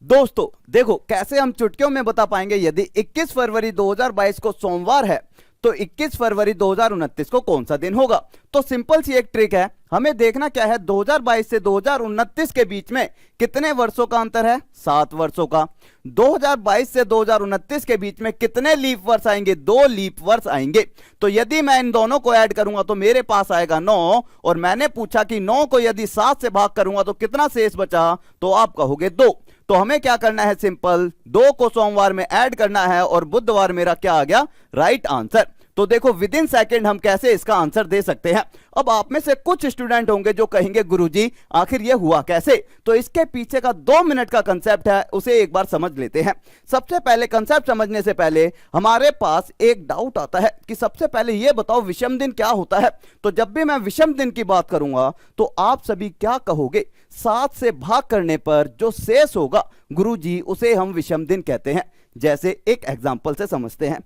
दोस्तों देखो कैसे हम चुटकियों में बता पाएंगे यदि 21 फरवरी 2022 को सोमवार है तो 21 फरवरी 2029 को कौन सा दिन होगा। तो सिंपल सी एक ट्रिक है, हमें देखना क्या है 2022 से 2029 के बीच में कितने वर्षों का अंतर है, 7 वर्षों का। 2022 से 2029 के बीच में कितने लीप वर्ष आएंगे, 2 लीप वर्ष आएंगे। तो यदि मैं इन दोनों को ऐड करूंगा तो मेरे पास आएगा 9, और मैंने पूछा कि 9 को यदि 7 से भाग करूंगा तो कितना शेष बचा, तो आप कहोगे 2। तो हमें क्या करना है, सिंपल 2 को सोमवार में ऐड करना है और बुधवार मेरा क्या आ गया, राइट आंसर। तो देखो विद इन सेकेंड हम कैसे इसका आंसर दे सकते हैं। अब आप में से कुछ स्टूडेंट होंगे जो कहेंगे गुरुजी आखिर ये हुआ कैसे। तो इसके पीछे का 2 मिनट का कंसेप्ट है, उसे एक बार समझ लेते हैं। सबसे पहले कंसेप्ट समझने से पहले हमारे पास एक डाउट आता है कि सबसे पहले ये बताओ विषम दिन क्या होता है। तो जब भी मैं विषम दिन की बात करूंगा तो आप सभी क्या कहोगे, 7 से भाग करने पर जो शेष होगा गुरुजी उसे हम विषम दिन कहते हैं। जैसे एक एग्जांपल से समझते हैं।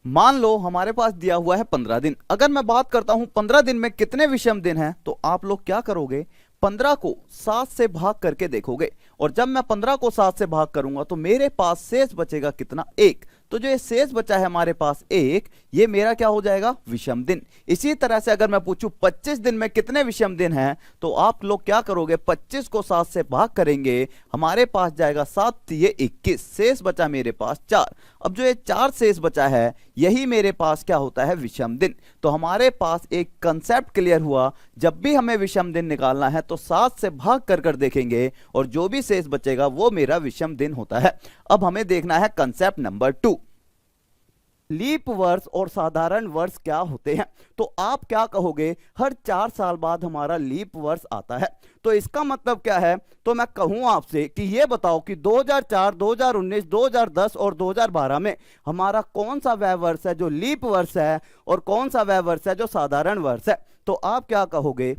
मान लो हमारे पास दिया हुआ है 15 दिन। अगर मैं बात करता हूं 15 दिन में कितने विषम दिन हैं, तो आप लोग क्या करोगे, 15 को 7 से भाग करके देखोगे। और जब मैं 15 को 7 से भाग करूंगा तो मेरे पास शेष बचेगा कितना, 1। तो जो ये शेष बचा है हमारे पास 1, ये मेरा क्या हो जाएगा, विषम दिन। इसी तरह से अगर मैं पूछूं 25 दिन में कितने विषम दिन हैं, तो आप लोग क्या करोगे, 25 को 7 से भाग करेंगे, हमारे पास जाएगा 7 ये 21, शेष बचा मेरे पास 4। अब जो ये 4 शेष बचा है यही मेरे पास क्या होता है, विषम दिन। तो हमारे पास एक कंसेप्ट क्लियर हुआ, जब भी हमें विषम दिन निकालना है तो 7 से भाग कर देखेंगे और जो भी शेष बचेगा वो मेरा विषम दिन होता है। अब हमें देखना है कंसेप्ट नंबर 2, लीप वर्ष और साधारण वर्ष क्या होते हैं। तो आप क्या कहोगे, हर 4 साल बाद हमारा लीप वर्ष आता है। तो इसका मतलब क्या है, तो मैं कहूं आपसे कि ये बताओ कि 2004, 2019, 2010 और 2012 में हमारा कौन सा वह वर्ष है जो लीप वर्ष है और कौन सा वह वर्ष है जो साधारण वर्ष है। तो आप क्या कहोगे,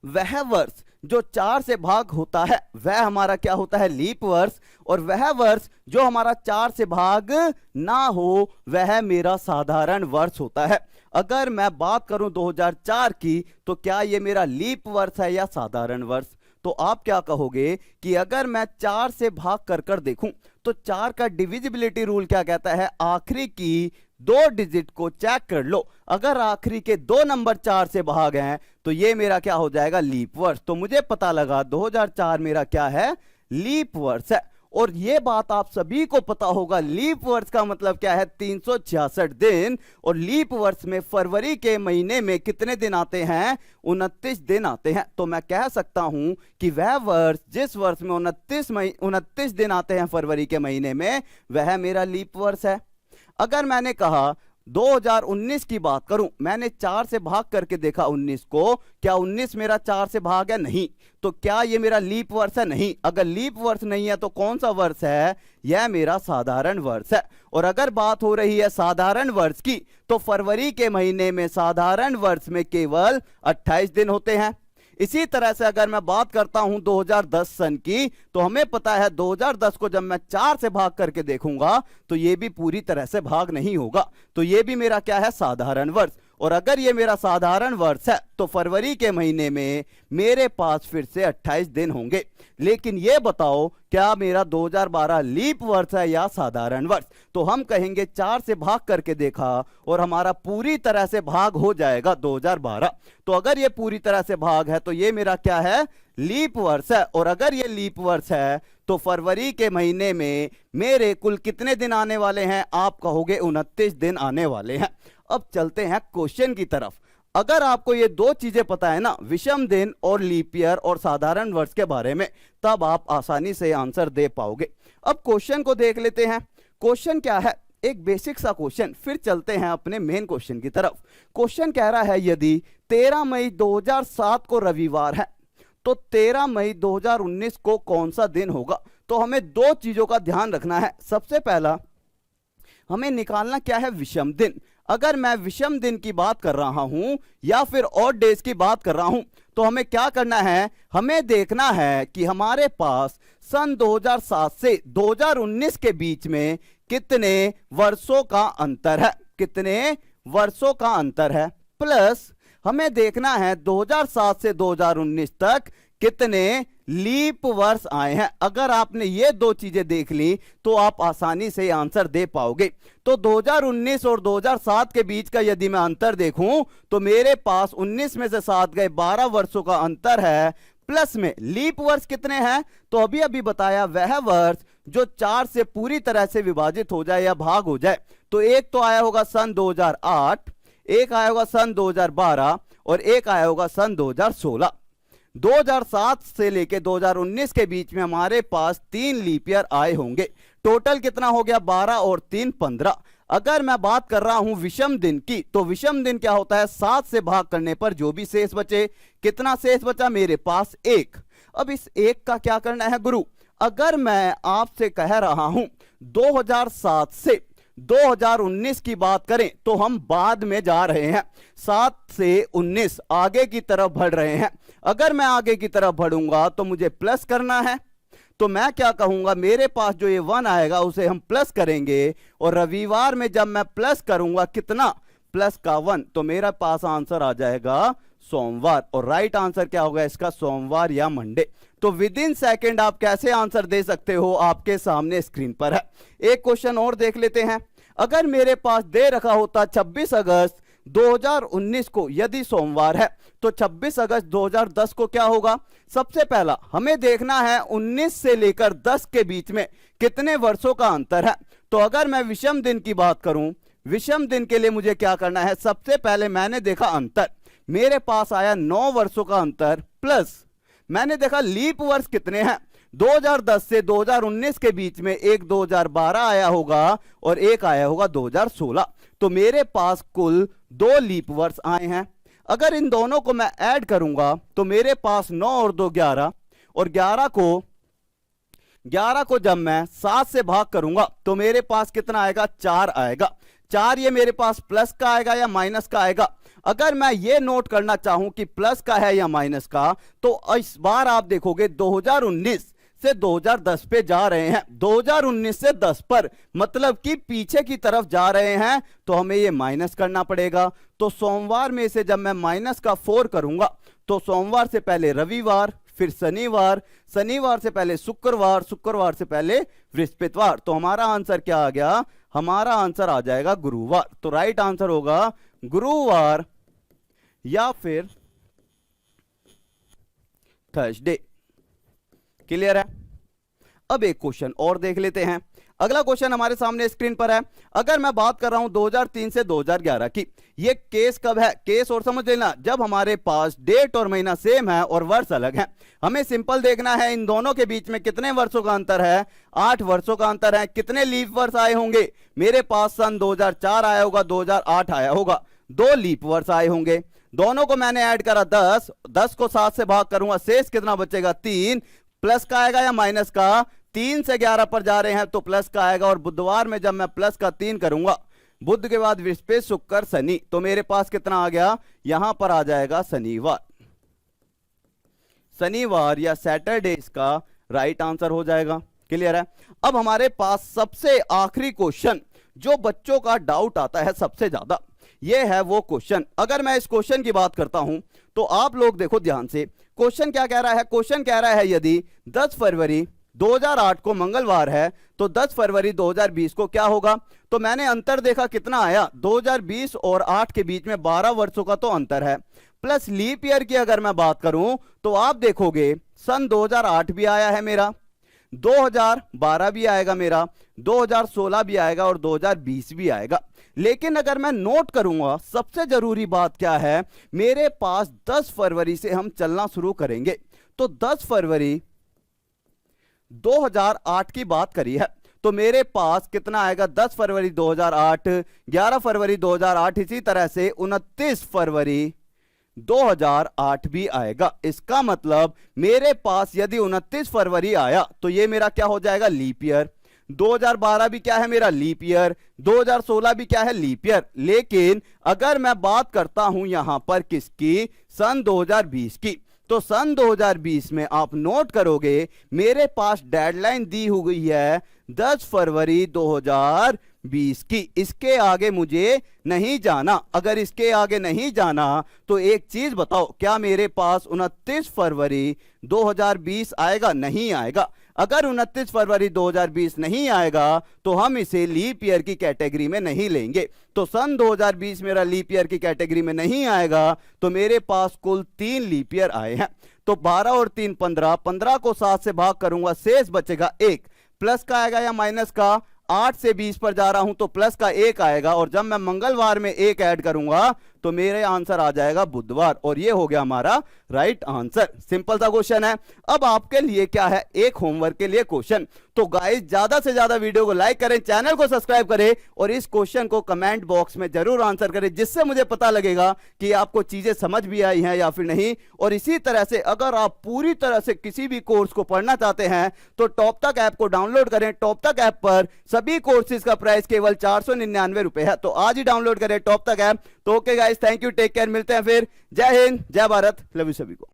वह वर्ष जो 4 से भाग होता है वह हमारा क्या होता है, लीप वर्ष। और वह वर्ष जो हमारा 4 से भाग ना हो वह मेरा साधारण वर्ष होता है। अगर मैं बात करूं 2004 की, तो क्या ये मेरा लीप वर्ष है या साधारण वर्ष। तो आप क्या कहोगे कि अगर मैं 4 से भाग कर देखूं तो 4 का डिविजिबिलिटी रूल क्या कहता है, आखिरी की 2 डिजिट को चेक कर लो, अगर आखिरी के 2 नंबर 4 से भाग हैं तो ये मेरा क्या हो जाएगा, लीप वर्ष। तो मुझे पता लगा 2004 मेरा क्या है, लीप वर्ष है। और ये बात आप सभी को पता होगा, लीप वर्ष का मतलब क्या है, 366 दिन। और लीप वर्ष में फरवरी के महीने में कितने दिन आते हैं, 29 दिन आते हैं। तो मैं कह सकता हूं कि वह वर्ष जिस वर्ष में 29 दिन आते हैं फरवरी के महीने में, वह मेरा लीप वर्ष है। अगर मैंने कहा 2019 की बात करूं, मैंने 4 से भाग करके देखा 19 को, क्या 19 मेरा 4 से भाग है, नहीं। तो क्या ये मेरा लीप वर्ष है, नहीं। अगर लीप वर्ष नहीं है तो कौन सा वर्ष है, यह मेरा साधारण वर्ष है। और अगर बात हो रही है साधारण वर्ष की, तो फरवरी के महीने में साधारण वर्ष में केवल 28 दिन होते हैं। इसी तरह से अगर मैं बात करता हूं 2010 सन की, तो हमें पता है 2010 को जब मैं 4 से भाग करके देखूंगा तो ये भी पूरी तरह से भाग नहीं होगा। तो ये भी मेरा क्या है, साधारण वर्ष। और अगर ये मेरा साधारण वर्ष है तो फरवरी के महीने में मेरे पास फिर से 28 दिन होंगे। लेकिन ये बताओ क्या मेरा 2012 लीप वर्ष है या साधारण वर्ष। तो हम कहेंगे 4 से भाग करके देखा और हमारा पूरी तरह से भाग हो जाएगा 2012। तो अगर ये पूरी तरह से भाग है तो ये मेरा क्या है, लीप वर्ष है। और अगर ये लीप वर्ष है तो फरवरी के महीने में मेरे कुल कितने दिन आने वाले हैं, आप कहोगे 29 दिन आने वाले हैं। अब चलते हैं क्वेश्चन की तरफ। अगर आपको ये 2 चीजें पता है ना, विषम दिन और लीप ईयर और साधारण वर्ष के बारे में, तब आप आसानी से आंसर दे पाओगे। अब क्वेश्चन को देख लेते हैं। क्वेश्चन क्या है, एक बेसिक सा क्वेश्चन, फिर चलते हैं अपने मेन क्वेश्चन की तरफ। क्वेश्चन कह रहा है यदि 13 मई 2007 को रविवार है तो 13 मई 2019 को कौन सा दिन होगा। तो हमें 2 चीजों का ध्यान रखना है। सबसे पहला हमें निकालना क्या है, विषम दिन। अगर मैं विषम दिन की बात कर रहा हूं या फिर ऑड डेज की बात कर रहा हूं, तो हमें क्या करना है, हमें देखना है कि हमारे पास सन 2007 से 2019 के बीच में कितने वर्षों का अंतर है, कितने वर्षों का अंतर है। प्लस हमें देखना है 2007 से 2019 तक कितने लीप वर्ष आए हैं। अगर आपने ये दो चीजें देख ली तो आप आसानी से आंसर दे पाओगे। तो 2019 और 2007 के बीच का यदि मैं अंतर देखूं तो मेरे पास 19 में से 7 गए, 12 वर्षों का अंतर है। प्लस में लीप वर्ष कितने हैं, तो अभी अभी बताया वह वर्ष जो 4 से पूरी तरह से विभाजित हो जाए या भाग हो जाए। तो एक तो आया होगा सन 2008, एक आया होगा सन 2012 और एक आया होगा सन 2016। 2007 से लेके 2019 के बीच में हमारे पास 3 लीप ईयर आए होंगे। टोटल कितना हो गया, 12 और 3 15। अगर मैं बात कर रहा हूं विषम दिन की, तो विषम दिन क्या होता है, 7 से भाग करने पर जो भी शेष बचे, कितना शेष बचा मेरे पास 1। अब इस 1 का क्या करना है गुरु, अगर मैं आपसे कह रहा हूं 2007 से 2019 की बात करें तो हम बाद में जा रहे हैं, 7 से 19 आगे की तरफ बढ़ रहे हैं। अगर मैं आगे की तरफ बढ़ूंगा तो मुझे प्लस करना है, तो मैं क्या कहूंगा, मेरे पास जो ये 1 आएगा उसे हम प्लस करेंगे और रविवार में जब मैं प्लस करूंगा कितना, प्लस का 1, तो मेरा पास आंसर आ जाएगा सोमवार। और राइट आंसर क्या होगा इसका, सोमवार या मंडे। तो विद इन सेकेंड आप कैसे आंसर दे सकते हो, आपके सामने स्क्रीन पर है। एक क्वेश्चन और देख लेते हैं। अगर मेरे पास दे रखा होता 26 अगस्त 2019 को यदि सोमवार है, तो 26 अगस्त 2010 को क्या होगा। सबसे पहला हमें देखना है 19 से लेकर 10 के बीच में कितने वर्षों का अंतर है। तो अगर मैं विषम दिन की बात करूं, विषम दिन के लिए मुझे क्या करना है, सबसे पहले मैंने देखा अंतर, मेरे पास आया 9 वर्षों का अंतर, प्लस मैंने देखा लीप वर्ष कितने हैं, 2010 से 2019 के बीच में एक 2012 आया होगा और एक आया होगा 2016। तो मेरे पास कुल 2 लीप वर्ष आए हैं। अगर इन दोनों को मैं ऐड करूंगा तो मेरे पास 9 और 2 11, और 11 को जब मैं 7 से भाग करूंगा तो मेरे पास कितना आएगा, 4 आएगा। 4 ये मेरे पास प्लस का आएगा या माइनस का आएगा। अगर मैं ये नोट करना चाहूं कि प्लस का है या माइनस का, तो इस बार आप देखोगे 2019 से 2010 पे जा रहे हैं, 2019 से 10 पर, मतलब कि पीछे की तरफ जा रहे हैं, तो हमें ये माइनस करना पड़ेगा। तो सोमवार में से जब मैं माइनस का 4 करूंगा तो सोमवार से पहले रविवार, फिर शनिवार, शनिवार से पहले शुक्रवार, शुक्रवार से पहले बृहस्पतिवार। तो हमारा आंसर क्या आ गया, हमारा आंसर आ जाएगा गुरुवार। तो राइट आंसर होगा गुरुवार या फिर थर्सडे। क्लियर है। अब एक क्वेश्चन और देख लेते हैं। अगला क्वेश्चन हमारे सामने स्क्रीन पर है। अगर मैं बात कर रहा हूं 2003 से 2011 की, ये केस कब है, केस और समझ लेना जब हमारे पास डेट और महीना सेम है और वर्ष अलग है। हमें सिंपल देखना है इन दोनों के बीच में कितने वर्षों का अंतर है, 8 वर्षों का अंतर है। कितने लीप वर्ष आए होंगे, मेरे पास सन 2004 आया होगा, 2008 आया होगा, 2 लीप वर्ष आए होंगे। दोनों को मैंने ऐड करा 10, 10 को 7 से भाग करूंगा, शेष कितना बचेगा 3, प्लस का आएगा या माइनस का, 3 से 11 पर जा रहे हैं तो प्लस का आएगा। और बुधवार में जब मैं प्लस का 3 करूंगा, बुध के बाद बृहस्पति, शुक्र, शनि, तो मेरे पास कितना आ गया, यहां पर आ जाएगा शनिवार। शनिवार या सैटरडे इसका राइट आंसर हो जाएगा। क्लियर है। अब हमारे पास सबसे आखिरी क्वेश्चन जो बच्चों का डाउट आता है सबसे ज्यादा, यह है वो क्वेश्चन। अगर मैं इस क्वेश्चन की बात करता हूं तो आप लोग देखो ध्यान से, क्वेश्चन क्या कह रहा है, क्वेश्चन कह रहा है यदि 10 फरवरी 2008 को मंगलवार है तो 10 फरवरी 2020 को क्या होगा। तो मैंने अंतर देखा कितना आया, 2020 और 8 के बीच में 12 वर्षों का तो अंतर है। प्लस लीप ईयर की अगर मैं बात करूं तो आप देखोगे सन 2008 भी आया है मेरा, 2012 भी आएगा मेरा, 2016 भी आएगा और 2020 भी आएगा। लेकिन अगर मैं नोट करूंगा, सबसे जरूरी बात क्या है, मेरे पास 10 फरवरी से हम चलना शुरू करेंगे। तो 10 फरवरी 2008 की बात करी है तो मेरे पास कितना आएगा, 10 फरवरी 2008, 11 फरवरी 2008, इसी तरह से 29 फरवरी 2008 भी आएगा। इसका मतलब मेरे पास यदि 29 फरवरी आया तो ये मेरा क्या हो जाएगा, लीप ईयर। 2012 भी क्या है मेरा, लीप ईयर। 2016 भी क्या है, लीप ईयर। लेकिन अगर मैं बात करता हूं यहां पर किसकी, सन 2020 की, तो सन 2020 में आप नोट करोगे मेरे पास डेडलाइन दी हुई है 10 फरवरी 2020। 2020 की। इसके आगे मुझे नहीं जाना। अगर इसके आगे नहीं जाना तो एक चीज बताओ, क्या मेरे पास 29 फरवरी 2020 आएगा? नहीं आएगा। अगर 29 फरवरी 2020 नहीं आएगा तो हम इसे लीप ईयर की कैटेगरी में नहीं लेंगे। तो सन 2020 मेरा लीप ईयर की कैटेगरी में नहीं आएगा। तो मेरे पास कुल 3 लीप ईयर आए हैं। तो 12 और 3 15, 15 को 7 से भाग करूंगा, शेष बचेगा 1। प्लस का आएगा या माइनस का? 8 से 20 पर जा रहा हूं तो प्लस का 1 आएगा, और जब मैं मंगलवार में 1 ऐड करूंगा तो मेरे आंसर आ जाएगा बुधवार, और ये हो गया हमारा राइट आंसर। सिंपल सा क्वेश्चन है। अब आपके लिए क्या है, एक होमवर्क के लिए क्वेश्चन। तो गाइस ज्यादा से ज्यादा वीडियो को लाइक करें, चैनल को सब्सक्राइब करें, और इस क्वेश्चन को कमेंट बॉक्स में जरूर आंसर करें, जिससे मुझे पता लगेगा कि आपको चीजें समझ भी आई हैं या फिर नहीं। और इसी तरह से अगर आप पूरी तरह से किसी भी कोर्स को पढ़ना चाहते हैं तो टॉप तक ऐप को डाउनलोड करें। टॉप तक ऐप पर सभी कोर्सेज का प्राइस केवल 499 रुपए है। तो आज ही डाउनलोड करें टॉप तक ऐप। तो okay guys, thank you, take care, मिलते हैं फिर। जय हिंद, जय भारत, लव यू सभी को।